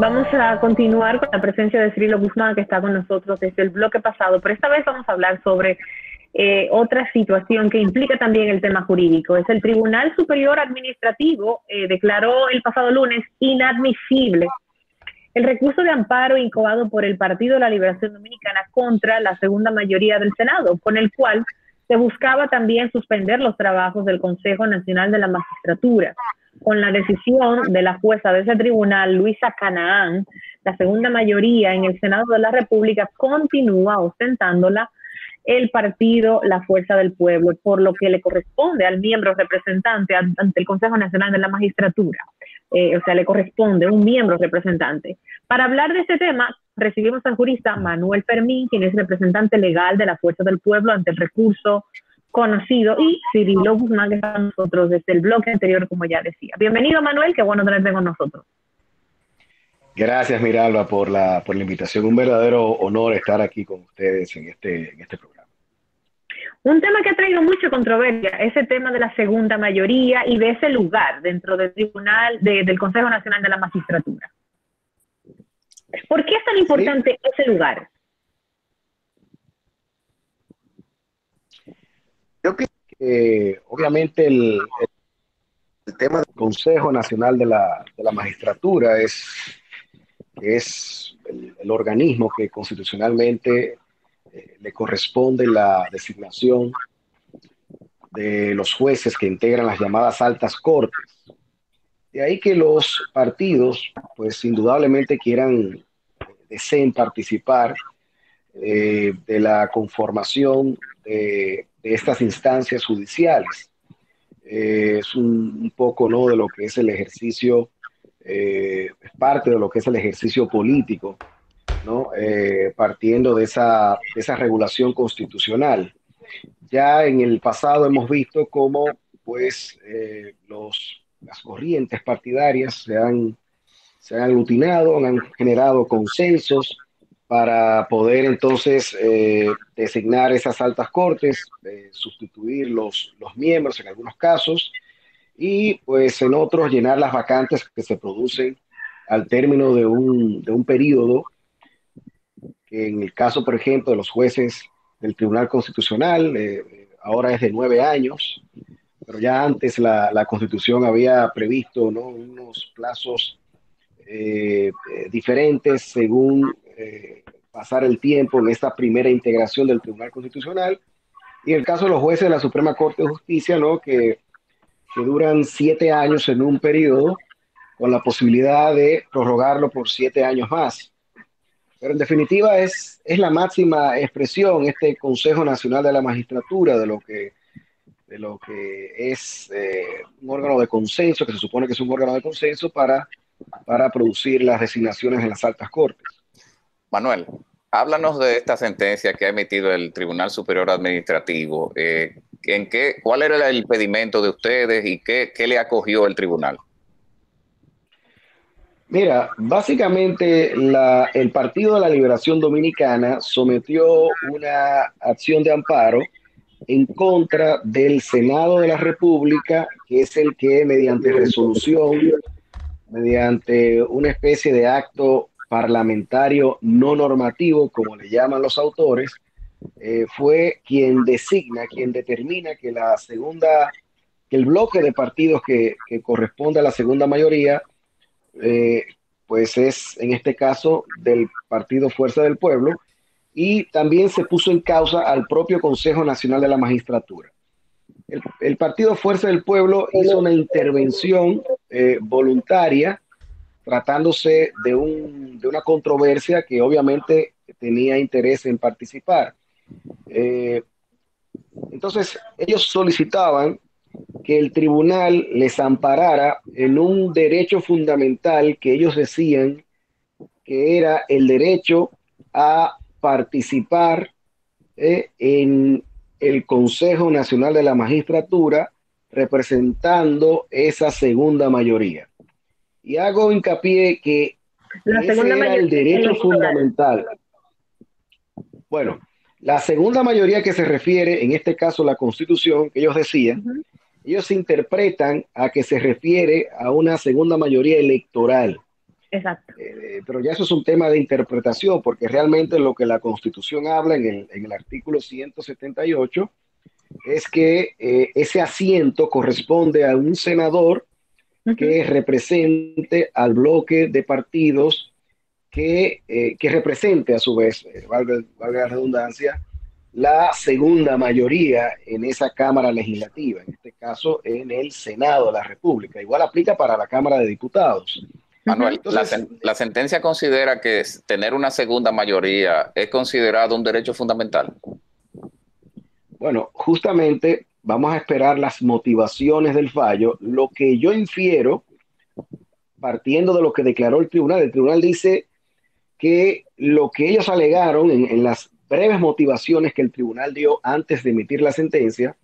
Vamos a continuar con la presencia de Cirilo Guzmán, que está con nosotros desde el bloque pasado, pero esta vez vamos a hablar sobre otra situación que implica también el tema jurídico. Es el Tribunal Superior Administrativo declaró el pasado lunes inadmisible el recurso de amparo incoado por el Partido de la Liberación Dominicana contra la segunda mayoría del Senado, con el cual se buscaba también suspender los trabajos del Consejo Nacional de la Magistratura. Con la decisión de la jueza de ese tribunal, Luisa Canaán, la segunda mayoría en el Senado de la República continúa ostentándola el partido La Fuerza del Pueblo, por lo que le corresponde al miembro representante ante el Consejo Nacional de la Magistratura. O sea, le corresponde un miembro representante. Para hablar de este tema, recibimos al jurista Manuel Fermín, quien es representante legal de La Fuerza del Pueblo ante el recurso conocido, y Cirilo Guzmán, que está con nosotros desde el bloque anterior, como ya decía. Bienvenido, Manuel, qué bueno tenerte con nosotros. Gracias, Miralba, por la invitación. Un verdadero honor estar aquí con ustedes en este programa. Un tema que ha traído mucha controversia, ese tema de la segunda mayoría y de ese lugar dentro del tribunal, del Consejo Nacional de la Magistratura. ¿Por qué es tan importante ese lugar? Yo creo que obviamente el tema del Consejo Nacional de la Magistratura es el organismo que constitucionalmente le corresponde la designación de los jueces que integran las llamadas altas cortes. De ahí que los partidos, pues indudablemente deseen participar de la conformación de estas instancias judiciales. Es un poco, ¿no?, de lo que es el ejercicio, es parte de lo que es el ejercicio político, ¿no? Partiendo de esa regulación constitucional. Ya en el pasado hemos visto cómo pues, las corrientes partidarias se han aglutinado, han generado consensos para poder entonces designar esas altas cortes, sustituir los miembros en algunos casos y pues en otros llenar las vacantes que se producen al término de un periodo, que en el caso, por ejemplo, de los jueces del Tribunal Constitucional, ahora es de 9 años, pero ya antes la Constitución había previsto, ¿no?, unos plazos diferentes según pasar el tiempo en esta primera integración del Tribunal Constitucional. Y en el caso de los jueces de la Suprema Corte de Justicia, ¿no?, que duran 7 años en un periodo, con la posibilidad de prorrogarlo por 7 años más. Pero en definitiva es la máxima expresión, este Consejo Nacional de la Magistratura, de lo que es un órgano de consenso, que se supone que es un órgano de consenso para producir las designaciones en las altas cortes. Manuel, háblanos de esta sentencia que ha emitido el Tribunal Superior Administrativo. ¿Cuál era el impedimento de ustedes y qué le acogió el tribunal? Mira, básicamente el Partido de la Liberación Dominicana sometió una acción de amparo en contra del Senado de la República, que es el que mediante resolución, mediante una especie de acto parlamentario no normativo, como le llaman los autores, fue quien determina que que el bloque de partidos que corresponde a la segunda mayoría, eh, pues es en este caso del Partido Fuerza del Pueblo, y también se puso en causa al propio Consejo Nacional de la Magistratura. El Partido Fuerza del Pueblo hizo una intervención voluntaria, tratándose de una controversia que obviamente tenía interés en participar. Eh, entonces, ellos solicitaban que el tribunal les amparara en un derecho fundamental que ellos decían que era el derecho a participar en el Consejo Nacional de la Magistratura, representando esa segunda mayoría. Y hago hincapié que ese era el derecho fundamental. Bueno, la segunda mayoría que se refiere, en este caso la Constitución, que ellos decían, ellos interpretan a que se refiere a una segunda mayoría electoral. Exacto. Pero ya eso es un tema de interpretación, porque realmente lo que la Constitución habla en el artículo 178 es que ese asiento corresponde a un senador que represente al bloque de partidos que represente a su vez, valga la redundancia, la segunda mayoría en esa Cámara Legislativa, en este caso en el Senado de la República. Igual aplica para la Cámara de Diputados. Manuel, Entonces, la sentencia considera que tener una segunda mayoría es considerado un derecho fundamental. bueno, justamente vamos a esperar las motivaciones del fallo. Lo que yo infiero, partiendo de lo que declaró el tribunal dice que lo que ellos alegaron en las breves motivaciones que el tribunal dio antes de emitir la sentencia,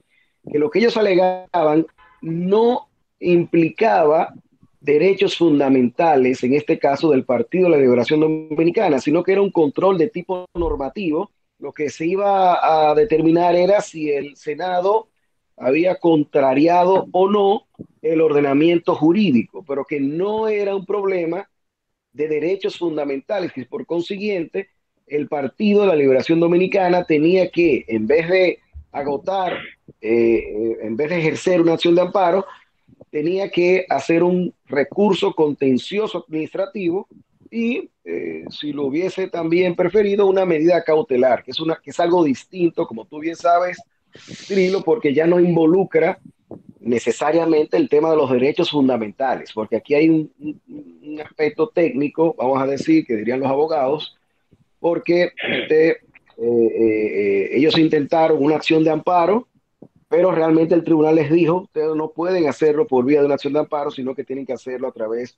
que lo que ellos alegaban no implicaba derechos fundamentales, en este caso del Partido de la Liberación Dominicana, sino que era un control de tipo normativo. Lo que se iba a determinar era si el Senado había contrariado o no el ordenamiento jurídico, pero que no era un problema de derechos fundamentales, y por consiguiente el Partido de la Liberación Dominicana tenía que, en vez de agotar, en vez de ejercer una acción de amparo, tenía que hacer un recurso contencioso administrativo y, si lo hubiese también preferido, una medida cautelar, que es algo distinto, como tú bien sabes, Cirilo, porque ya no involucra necesariamente el tema de los derechos fundamentales, porque aquí hay un aspecto técnico, vamos a decir, que dirían los abogados, porque ellos intentaron una acción de amparo, pero realmente el tribunal les dijo, ustedes no pueden hacerlo por vía de una acción de amparo, sino que tienen que hacerlo a través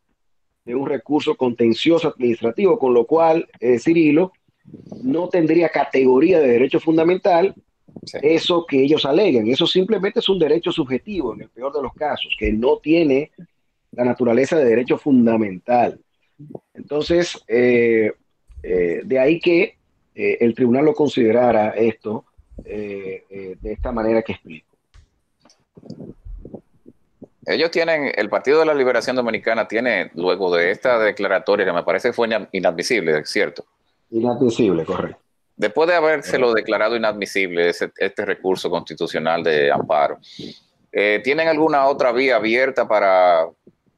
de un recurso contencioso administrativo, con lo cual, Cirilo, no tendría categoría de derecho fundamental. Sí. Eso que ellos alegan, eso simplemente es un derecho subjetivo, en el peor de los casos, que no tiene la naturaleza de derecho fundamental. Entonces, de ahí que el tribunal lo considerara esto de esta manera que explico. Ellos tienen, el Partido de la Liberación Dominicana tiene, luego de esta declaratoria, que me parece que fue inadmisible, ¿cierto? Inadmisible, correcto. Después de habérselo declarado inadmisible, este recurso constitucional de amparo, ¿tienen alguna otra vía abierta para,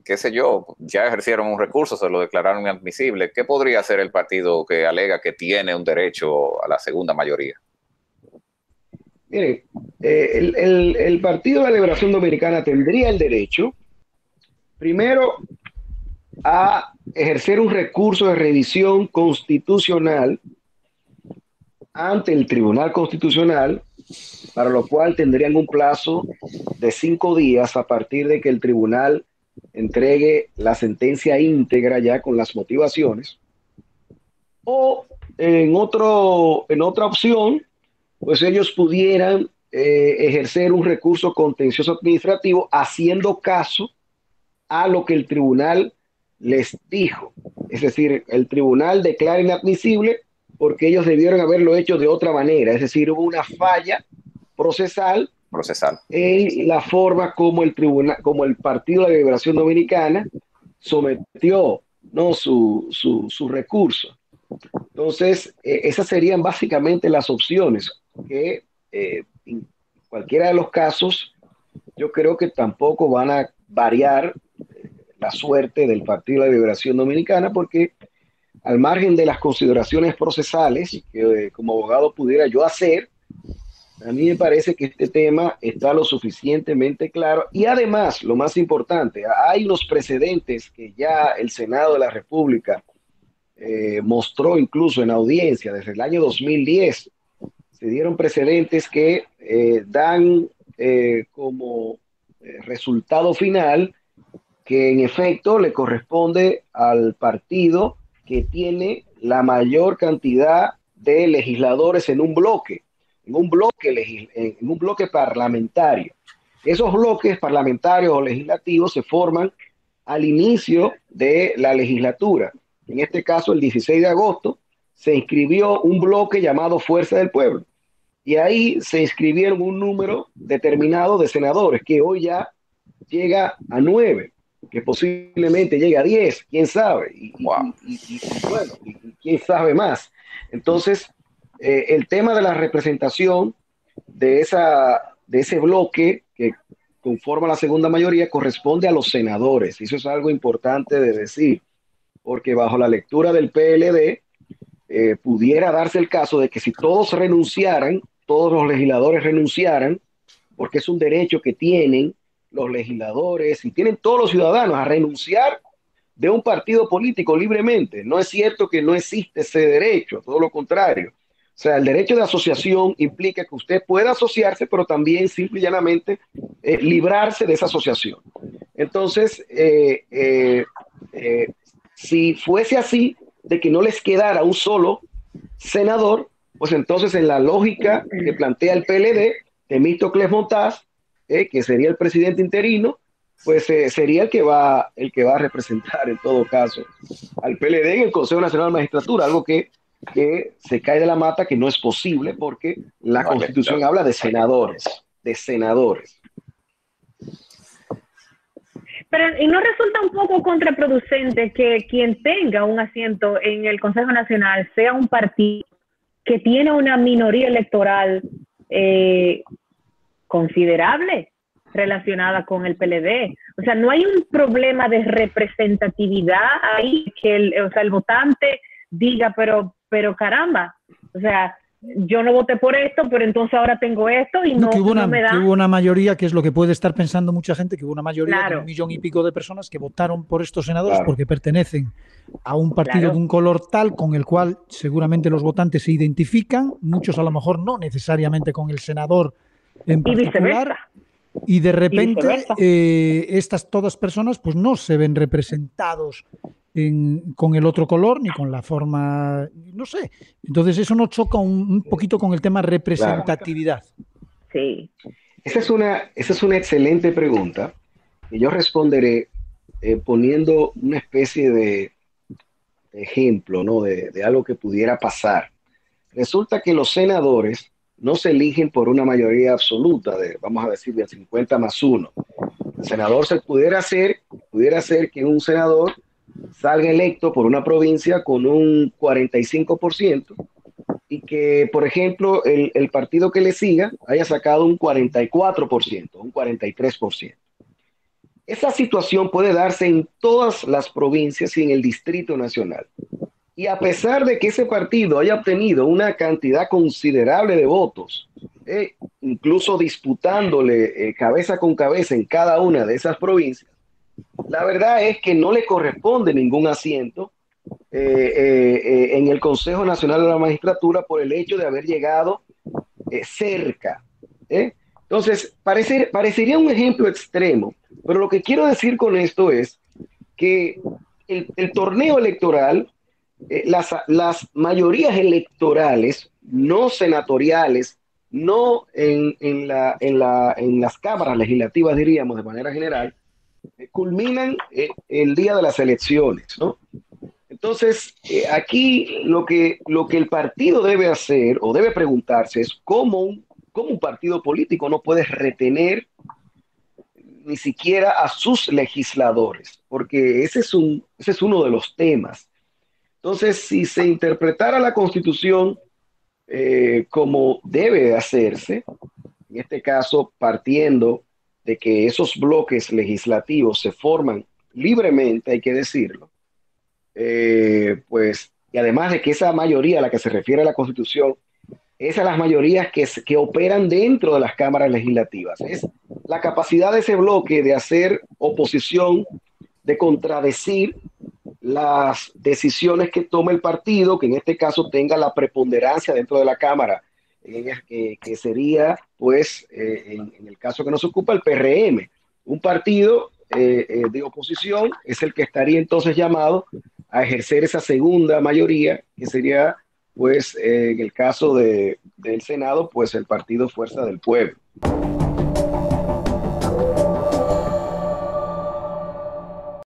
qué sé yo, ya ejercieron un recurso, se lo declararon inadmisible? ¿Qué podría hacer el partido que alega que tiene un derecho a la segunda mayoría? Miren, el Partido de la Liberación Dominicana tendría el derecho, primero, a ejercer un recurso de revisión constitucional ante el Tribunal Constitucional, para lo cual tendrían un plazo de 5 días a partir de que el tribunal entregue la sentencia íntegra ya con las motivaciones. O en otra opción, pues ellos pudieran ejercer un recurso contencioso administrativo haciendo caso a lo que el tribunal les dijo. Es decir, el tribunal declara inadmisible porque ellos debieron haberlo hecho de otra manera. Es decir, hubo una falla procesal en la forma como el tribunal, como el Partido de la Liberación Dominicana sometió, ¿no?, su recurso. Entonces, esas serían básicamente las opciones que en cualquiera de los casos yo creo que tampoco van a variar la suerte del Partido de la Liberación Dominicana, porque al margen de las consideraciones procesales que como abogado pudiera yo hacer, a mí me parece que este tema está lo suficientemente claro. Y además, lo más importante, hay unos precedentes que ya el Senado de la República mostró incluso en audiencia desde el año 2010. Se dieron precedentes que dan como resultado final que en efecto le corresponde al partido que tiene la mayor cantidad de legisladores en un bloque parlamentario. Esos bloques parlamentarios o legislativos se forman al inicio de la legislatura. En este caso, el 16 de agosto, se inscribió un bloque llamado Fuerza del Pueblo. Y ahí se inscribieron un número determinado de senadores, que hoy ya llega a 9. que posiblemente llegue a 10, quién sabe, Wow. Bueno, quién sabe más. Entonces, el tema de la representación de ese bloque que conforma la segunda mayoría corresponde a los senadores. Y eso es algo importante de decir, porque bajo la lectura del PLD pudiera darse el caso de que si todos renunciaran, todos los legisladores renunciaran, porque es un derecho que tienen los legisladores y tienen todos los ciudadanos a renunciar de un partido político libremente. No es cierto que no existe ese derecho, todo lo contrario. O sea, el derecho de asociación implica que usted pueda asociarse, pero también simple y llanamente librarse de esa asociación. Entonces, si fuese así, de que no les quedara un solo senador, pues entonces en la lógica que plantea el PLD, Temístocles Montaz, que sería el presidente interino, pues sería el que va a representar en todo caso al PLD en el Consejo Nacional de Magistratura, algo que se cae de la mata, que no es posible porque la Constitución habla de senadores, Pero, ¿y no resulta un poco contraproducente que quien tenga un asiento en el Consejo Nacional sea un partido que tiene una minoría electoral considerable relacionada con el PLD? O sea, no hay un problema de representatividad ahí, que el votante diga, pero caramba, o sea, yo no voté por esto, pero entonces ahora tengo esto y no me da. Que hubo una mayoría, que es lo que puede estar pensando mucha gente, que hubo una mayoría Claro. de 1 millón y pico de personas que votaron por estos senadores porque pertenecen a un partido de un color tal con el cual seguramente los votantes se identifican, muchos a lo mejor no necesariamente con el senador en particular, y de repente estas todas personas pues no se ven representados con el otro color ni con la forma, no sé. Entonces eso no choca un poquito con el tema representatividad. Sí. Esa es una excelente pregunta que yo responderé poniendo una especie de ejemplo, ¿no? de algo que pudiera pasar. Resulta que los senadores no se eligen por una mayoría absoluta vamos a decir, de 50 más 1. El senador pudiera ser que un senador salga electo por una provincia con un 45% y que, por ejemplo, el partido que le siga haya sacado un 44%, un 43%. Esa situación puede darse en todas las provincias y en el Distrito Nacional. Y a pesar de que ese partido haya obtenido una cantidad considerable de votos, incluso disputándole cabeza con cabeza en cada una de esas provincias, la verdad es que no le corresponde ningún asiento en el Consejo Nacional de la Magistratura por el hecho de haber llegado cerca. Entonces, parecería un ejemplo extremo, pero lo que quiero decir con esto es que el torneo electoral, las mayorías electorales no senatoriales, no en las cámaras legislativas, diríamos de manera general, culminan el día de las elecciones, ¿no? Entonces, aquí lo que el partido debe hacer o debe preguntarse es cómo un partido político no puede retener ni siquiera a sus legisladores, porque ese es uno de los temas. Entonces, si se interpretara la Constitución como debe hacerse, en este caso partiendo de que esos bloques legislativos se forman libremente, hay que decirlo, pues, y además de que esa mayoría a la que se refiere la Constitución es a las mayorías que operan dentro de las cámaras legislativas, es la capacidad de ese bloque de hacer oposición, de contradecir las decisiones que toma el partido, que en este caso tenga la preponderancia dentro de la Cámara, que sería, pues, en el caso que nos ocupa, el PRM. Un partido de oposición es el que estaría entonces llamado a ejercer esa segunda mayoría, que sería, pues, en el caso del Senado, pues, el partido Fuerza del Pueblo.